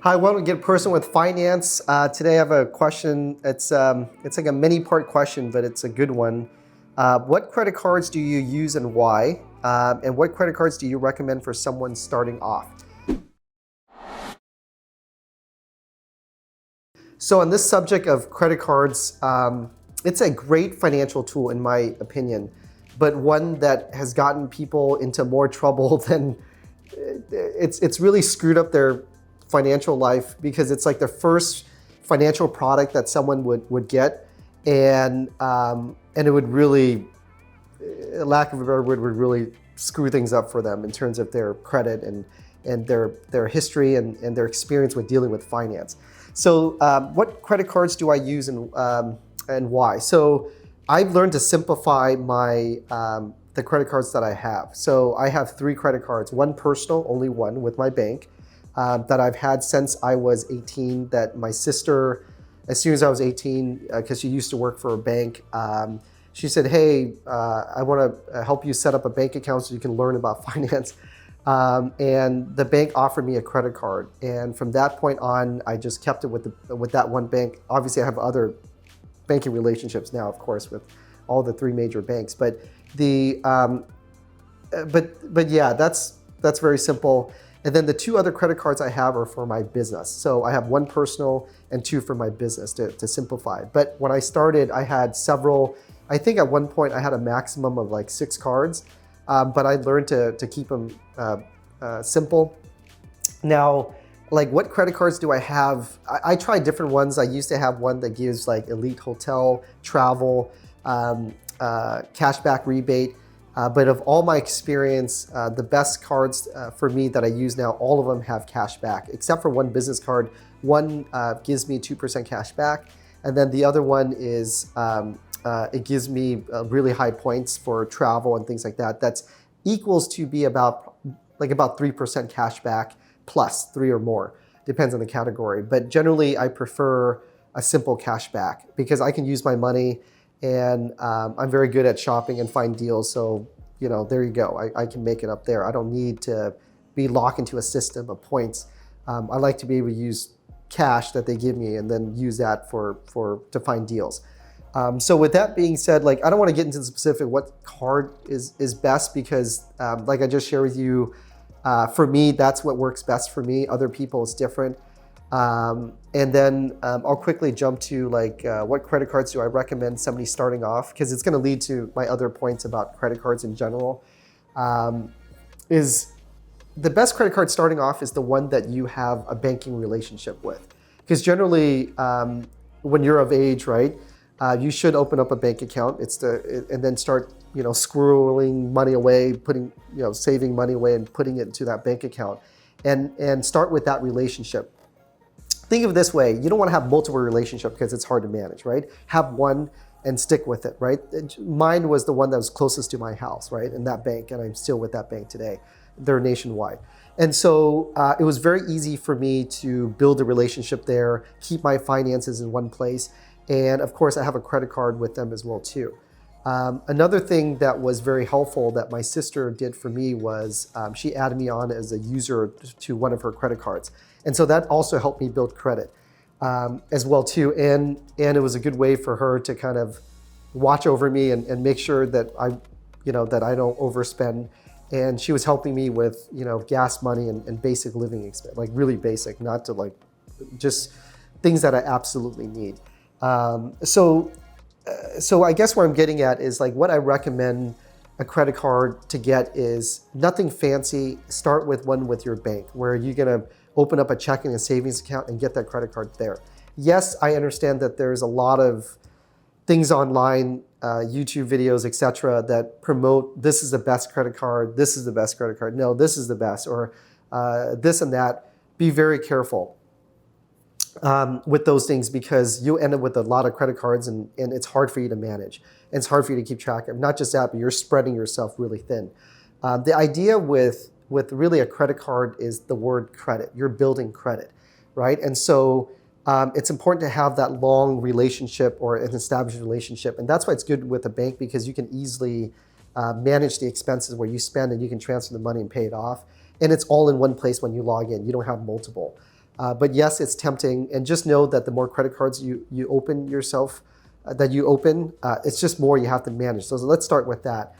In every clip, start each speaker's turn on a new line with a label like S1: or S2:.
S1: Hi, welcome to Get Personal with Finance. Today I have a question. It's like a many-part question, but it's a good one. What credit cards do you use and why? And what credit cards do you recommend for someone starting off? So on this subject of credit cards, it's a great financial tool in my opinion, but one that has gotten people into more trouble than it's really screwed up their financial life because it's like the first financial product that someone would get, and it would really, lack of a better word, would really screw things up for them in terms of their credit and their history and their experience with dealing with finance. So what credit cards do I use and why? So I've learned to simplify the credit cards that I have. So I have 3 credit cards, one personal, only one with my bank, that I've had since I was 18, that my sister, as soon as I was 18, because she used to work for a bank, she said, hey, I want to help you set up a bank account so you can learn about finance. And the bank offered me a credit card. And from that point on, I just kept it with that one bank. Obviously, I have other banking relationships now, of course, with all the 3 major banks. But yeah, that's very simple. And then the 2 other credit cards I have are for my business. So I have 1 personal and 2 for my business to simplify. But when I started, I had several. I think at one point I had a maximum of like 6 cards, but I learned to keep them simple. Now, like what credit cards do I have? I tried different ones. I used to have one that gives like elite hotel, travel, cashback rebate. But of all my experience, the best cards for me that I use now, all of them have cash back, except for one business card. One gives me 2% cash back, and then the other one is it gives me really high points for travel and things like that. That's equals to be about 3% cash back plus 3 or more, depends on the category. But generally, I prefer a simple cash back because I can use my money. And I'm very good at shopping and find deals. So, there you go. I can make it up there. I don't need to be locked into a system of points. I like to be able to use cash that they give me and then use that to find deals. So with that being said, like I don't want to get into the specific what card is best because like I just shared with you, for me, that's what works best for me. Other people, it's different. And then I'll quickly jump to like what credit cards do I recommend somebody starting off, because it's going to lead to my other points about credit cards in general. Is the best credit card starting off is the one that you have a banking relationship with, because generally when you're of age, right, you should open up a bank account. And then start squirreling money away, saving money away and putting it into that bank account, and start with that relationship. Think of it this way, you don't want to have multiple relationships because it's hard to manage, right? Have one and stick with it, right? Mine was the one that was closest to my house, right? In that bank, and I'm still with that bank today. They're nationwide. And so it was very easy for me to build a relationship there, keep my finances in one place. And of course, I have a credit card with them as well too. Another thing that was very helpful that my sister did for me was she added me on as a user to one of her credit cards. And so that also helped me build credit as well too. And it was a good way for her to kind of watch over me and make sure that I don't overspend. And she was helping me with, gas money and basic living expense, like really basic, not to like just things that I absolutely need. So I guess where I'm getting at is like what I recommend a credit card to get is nothing fancy. Start with one with your bank where you're gonna open up a checking and savings account and get that credit card there. Yes, I understand that there's a lot of things online, YouTube videos, etc., that promote this is the best credit card, this is the best credit card, no, this is the best, or this and that. Be very careful with those things because you end up with a lot of credit cards and it's hard for you to manage. And it's hard for you to keep track of. Not just that, but you're spreading yourself really thin. The idea with really a credit card is the word credit. You're building credit, right? And so it's important to have that long relationship or an established relationship. And that's why it's good with a bank, because you can easily manage the expenses where you spend and you can transfer the money and pay it off. And it's all in one place when you log in. You don't have multiple. But yes, it's tempting. And just know that the more credit cards you open yourself, it's just more you have to manage. So let's start with that.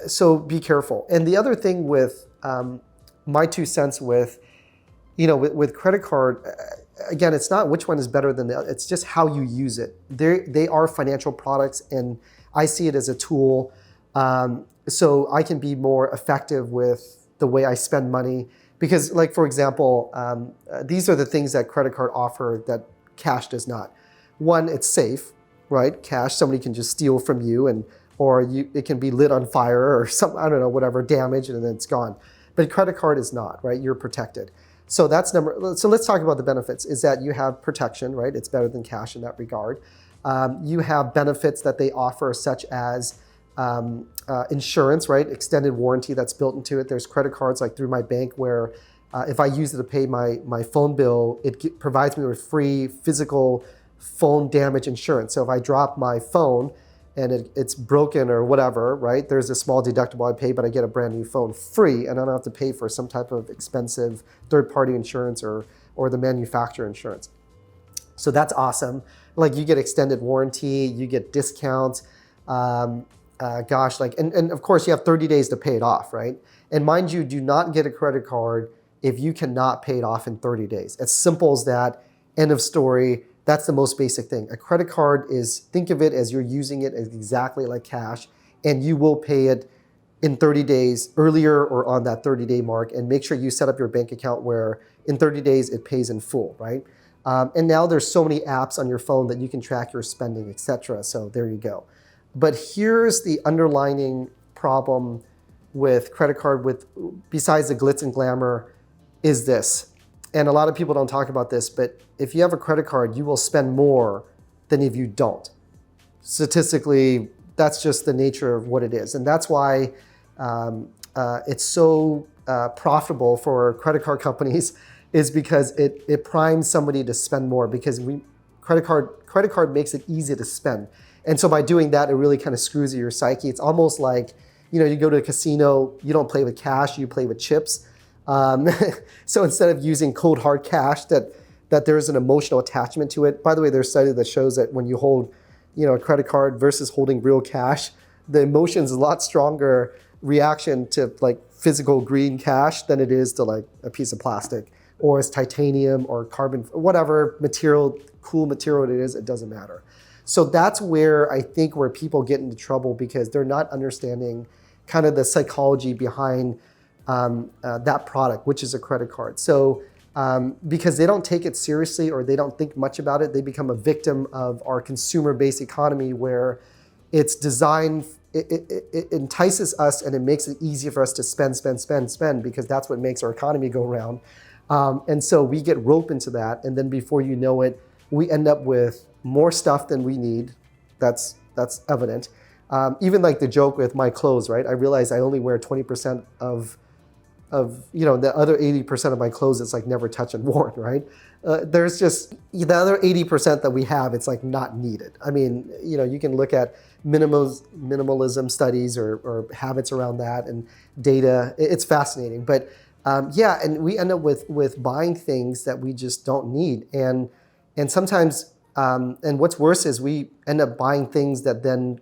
S1: So be careful. And the other thing with my 2 cents with credit card, again, it's not which one is better than the other. It's just how you use it. They are financial products, and I see it as a tool. So I can be more effective with the way I spend money. Because, like, for example, these are the things that credit card offer that cash does not. One, it's safe, right? Cash, somebody can just steal from you, it can be lit on fire or some, I don't know, whatever, damage, and then it's gone. But credit card is not, right? You're protected. So so let's talk about the benefits, is that you have protection, right? It's better than cash in that regard. You have benefits that they offer, such as insurance, right? Extended warranty that's built into it. There's credit cards like through my bank where if I use it to pay my phone bill, it provides me with free physical phone damage insurance. So if I drop my phone and it's broken or whatever, right? There's a small deductible I pay, but I get a brand new phone free, and I don't have to pay for some type of expensive third-party insurance or the manufacturer insurance. So that's awesome. Like, you get extended warranty, you get discounts. And of course you have 30 days to pay it off, right? And mind you, do not get a credit card if you cannot pay it off in 30 days. As simple as that, end of story. That's the most basic thing. A credit card think of it as you're using it as exactly like cash, and you will pay it in 30 days earlier or on that 30-day mark, and make sure you set up your bank account where in 30 days it pays in full, right? And now there's so many apps on your phone that you can track your spending, etc. So there you go. But here's the underlining problem with credit card, besides the glitz and glamour, is this. And a lot of people don't talk about this, but if you have a credit card, you will spend more than if you don't. Statistically, that's just the nature of what it is. And that's why it's so profitable for credit card companies, is because it primes somebody to spend more, because credit card makes it easy to spend. And so by doing that, it really kind of screws your psyche. It's almost like, you go to a casino, you don't play with cash, you play with chips. So instead of using cold hard cash, that there's an emotional attachment to it. By the way, there's a study that shows that when you hold, a credit card versus holding real cash, the emotion is a lot stronger reaction to like physical green cash than it is to like a piece of plastic, or it's titanium or carbon, whatever material, cool material it is, it doesn't matter. So that's where I think where people get into trouble, because they're not understanding kind of the psychology behind that product, which is a credit card. So because they don't take it seriously, or they don't think much about it, they become a victim of our consumer-based economy, where it's designed, it entices us, and it makes it easy for us to spend, because that's what makes our economy go round. And so we get roped into that, and then before you know it, we end up with more stuff than we need. That's evident. Even like the joke with my clothes, right? I realize I only wear 20% of the other 80% of my clothes. It's like never touched and worn, right? There's just the other 80% that we have. It's like not needed. I mean, you can look at minimalism studies or habits around that and data. It's fascinating, but and we end up with buying things that we just don't need, and sometimes. And what's worse is we end up buying things that then,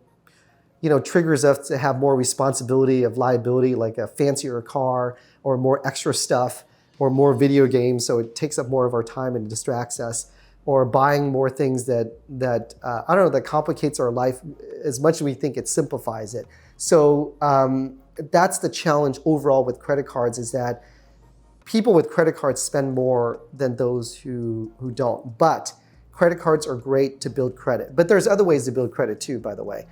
S1: triggers us to have more responsibility of liability, like a fancier car or more extra stuff or more video games. So it takes up more of our time and distracts us, or buying more things that I don't know, that complicates our life as much as we think it simplifies it. So that's the challenge overall with credit cards, is that people with credit cards spend more than those who don't. But credit cards are great to build credit. But there's other ways to build credit too, by the way.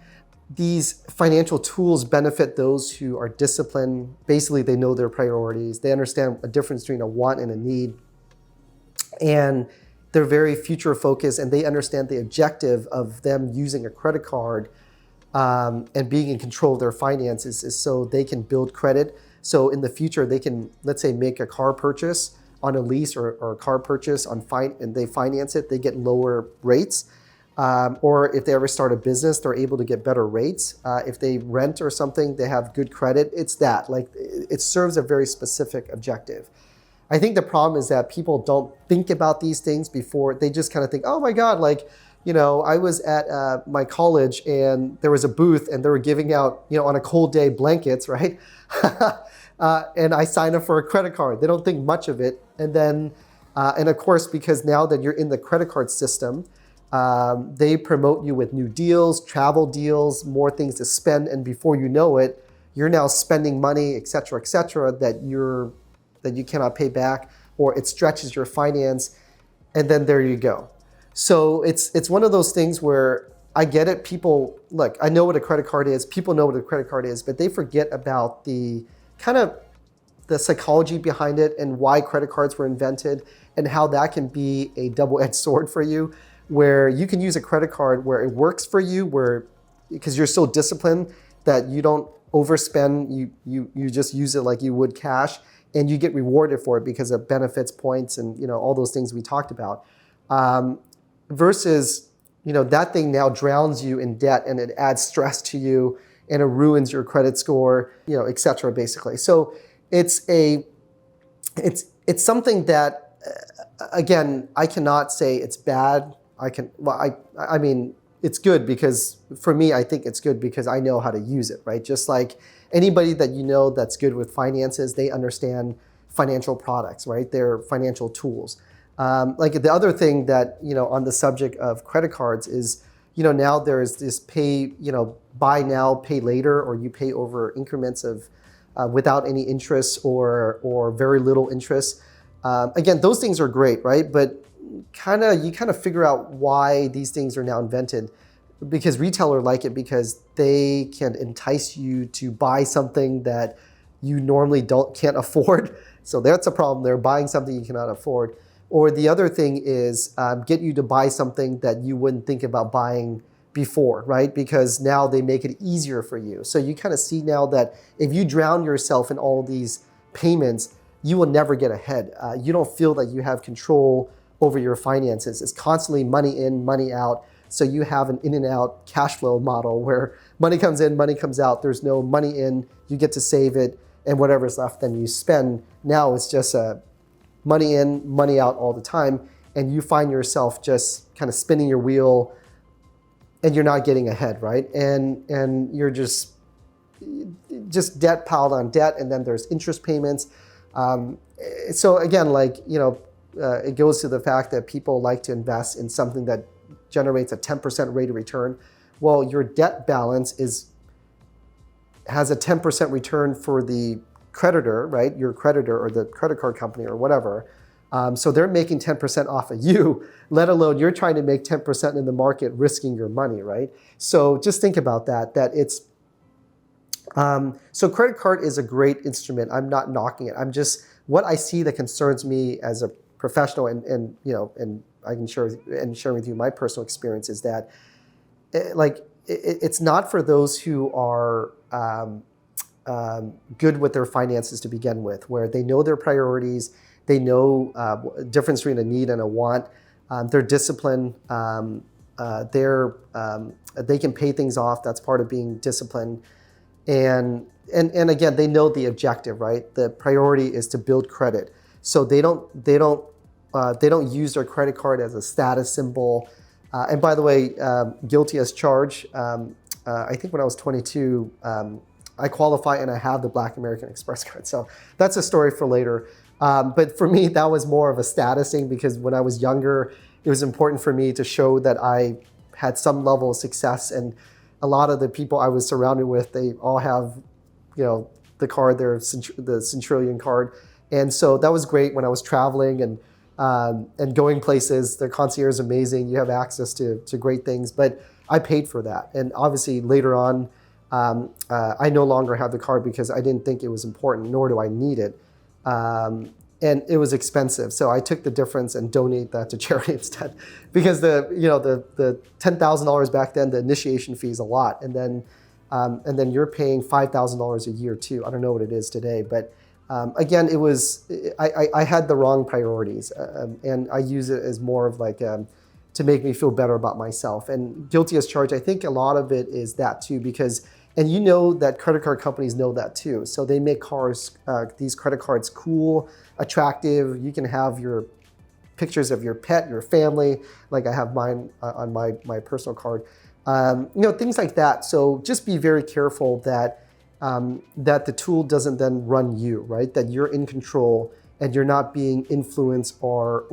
S1: These financial tools benefit those who are disciplined. Basically, they know their priorities. They understand a difference between a want and a need. And they're very future focused, and they understand the objective of them using a credit card and being in control of their finances is so they can build credit. So in the future, they can, let's say, make a car purchase on a lease or a car purchase and they finance it, they get lower rates. Or if they ever start a business, they're able to get better rates. If they rent or something, they have good credit. It's that, like, it serves a very specific objective. I think the problem is that people don't think about these things before. They just kind of think, oh my God, like, I was at my college and there was a booth and they were giving out, on a cold day blankets, right? And I signed up for a credit card. They don't think much of it. And then, and of course, because now that you're in the credit card system, they promote you with new deals, travel deals, more things to spend. And before you know it, you're now spending money, et cetera, that you cannot pay back, or it stretches your finance. And then there you go. So it's one of those things where I get it. People, look, I know what a credit card is. People know what a credit card is, but they forget about the kind of the psychology behind it and why credit cards were invented and how that can be a double-edged sword for you, where you can use a credit card where it works for you, because you're so disciplined that you don't overspend, you just use it like you would cash, and you get rewarded for it because of benefits, points, and all those things we talked about. Versus, that thing now drowns you in debt and it adds stress to you and it ruins your credit score, et cetera, basically. So it's something that, again, I cannot say it's bad. I mean, it's good because, for me, I think it's good because I know how to use it, right? Just like anybody that that's good with finances, they understand financial products, right? They're financial tools. Like the other thing that, on the subject of credit cards is, now there's this buy now, pay later, or you pay over increments of without any interest or very little interest. Again, those things are great, right? But you kind of figure out why these things are now invented, because retailers like it because they can entice you to buy something that you normally can't afford. So that's a problem. They're buying something you cannot afford. Or the other thing is get you to buy something that you wouldn't think about buying before, right? Because now they make it easier for you. So you kind of see now that if you drown yourself in all these payments, you will never get ahead. You don't feel that you have control over your finances. It's constantly money in, money out. So you have an in and out cash flow model where money comes in, money comes out. There's no money in, you get to save it, and whatever's left, then you spend. Now it's just money in, money out all the time, and you find yourself just kind of spinning your wheel and you're not getting ahead, right? And you're just debt piled on debt, and then there's interest payments. So again, it goes to the fact that people like to invest in something that generates a 10% rate of return. Well, your debt balance has a 10% return for the creditor, right? Your creditor or the credit card company or whatever. So they're making 10% off of you, let alone you're trying to make 10% in the market, risking your money, right? So just think about that it's, so credit card is a great instrument. I'm not knocking it. I'm just, what I see that concerns me as a professional and I can share with you my personal experience is that it's not for those who are good with their finances to begin with, where they know their priorities, they know difference between a need and a want, they're disciplined, they can pay things off. That's part of being disciplined, and again, they know the objective, right? The priority is to build credit, so they don't use their credit card as a status symbol. And by the way, guilty as charged. I think when I was 22, I qualify and I have the Black American Express card. So that's a story for later. But for me, that was more of a status thing because when I was younger, it was important for me to show that I had some level of success. And a lot of the people I was surrounded with, they all have, the card, the Centurion card. And so that was great when I was traveling and going places. The concierge is amazing. You have access to great things, but I paid for that. And obviously later on, I no longer have the card because I didn't think it was important, nor do I need it. And it was expensive. So I took the difference and donate that to charity instead. Because the $10,000 back then, the initiation fee is a lot. And then you're paying $5,000 a year too. I don't know what it is today, but again, it was, I had the wrong priorities, and I use it as more of to make me feel better about myself. And guilty as charged, I think a lot of it is that too, because And you know that credit card companies know that too. So they make these credit cards cool, attractive. You can have your pictures of your pet, your family, like I have mine on my personal card. Things like that. So just be very careful that that the tool doesn't then run you, right? That you're in control and you're not being influenced that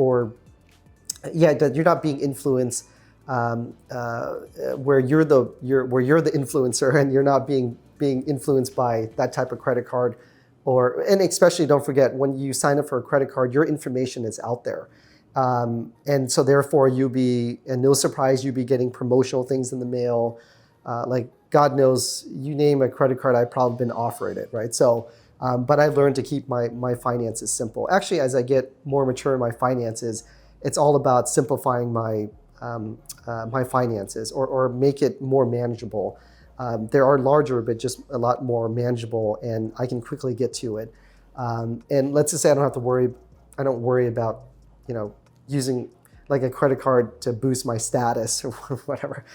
S1: you're not being influenced where you're the influencer and you're not being influenced by that type of credit card. And especially don't forget, when you sign up for a credit card, your information is out there. And so therefore and no surprise, you'll be getting promotional things in the mail. Like God knows, you name a credit card, I've probably been offered it, right? So, but I learned to keep my finances simple. Actually, as I get more mature in my finances, it's all about simplifying my finances or make it more manageable. There are larger, but just a lot more manageable, and I can quickly get to it. And let's just say I don't worry about, using like a credit card to boost my status or whatever.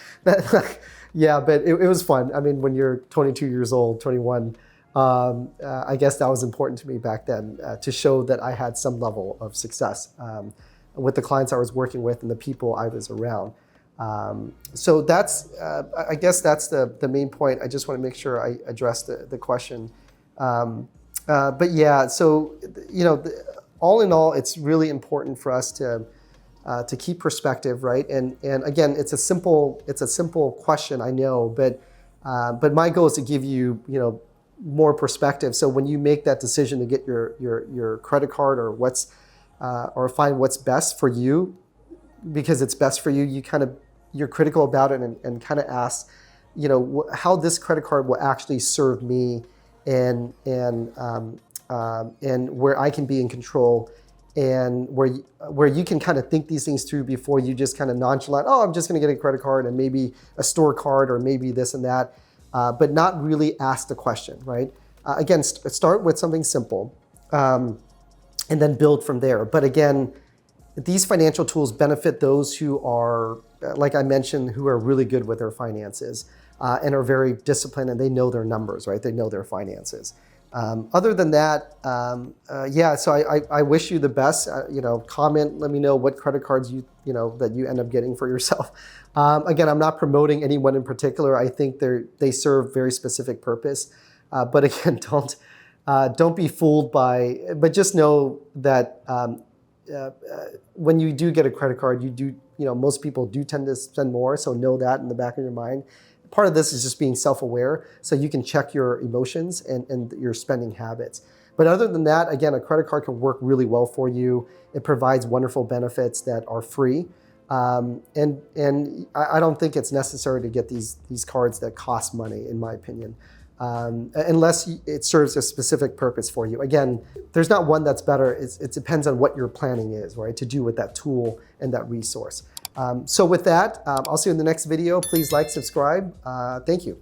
S1: Yeah, but it was fun. I mean, when you're 22 years old, 21, I guess that was important to me back then, to show that I had some level of success with the clients I was working with and the people I was around. So I guess that's the main point. I just want to make sure I address the question. But yeah, so, all in all, it's really important for us to keep perspective, right? And again, it's a simple question, I know, but my goal is to give you, more perspective. So when you make that decision to get your credit card or find what's best for you, because it's best for you, you're critical about it and kind of ask, how this credit card will actually serve me and where I can be in control, and where you can kind of think these things through before you just kind of nonchalant, oh, I'm just going to get a credit card and maybe a store card or maybe this and that, but not really ask the question, right? Again, start with something simple and then build from there. But again, these financial tools benefit those who are, like I mentioned, who are really good with their finances and are very disciplined, and they know their numbers, right? They know their finances. Other than that, so I wish you the best. Comment, let me know what credit cards that you end up getting for yourself. Again, I'm not promoting anyone in particular. I think they serve very specific purpose. But again, don't be fooled but just know that when you do get a credit card, most people do tend to spend more. So know that in the back of your mind. Part of this is just being self-aware, so you can check your emotions and your spending habits. But other than that, again, a credit card can work really well for you. It provides wonderful benefits that are free. And I don't think it's necessary to get these cards that cost money, in my opinion, unless it serves a specific purpose for you. Again, there's not one that's better. It depends on what your planning is, right, to do with that tool and that resource. So with that, I'll see you in the next video. Please like, subscribe. Thank you.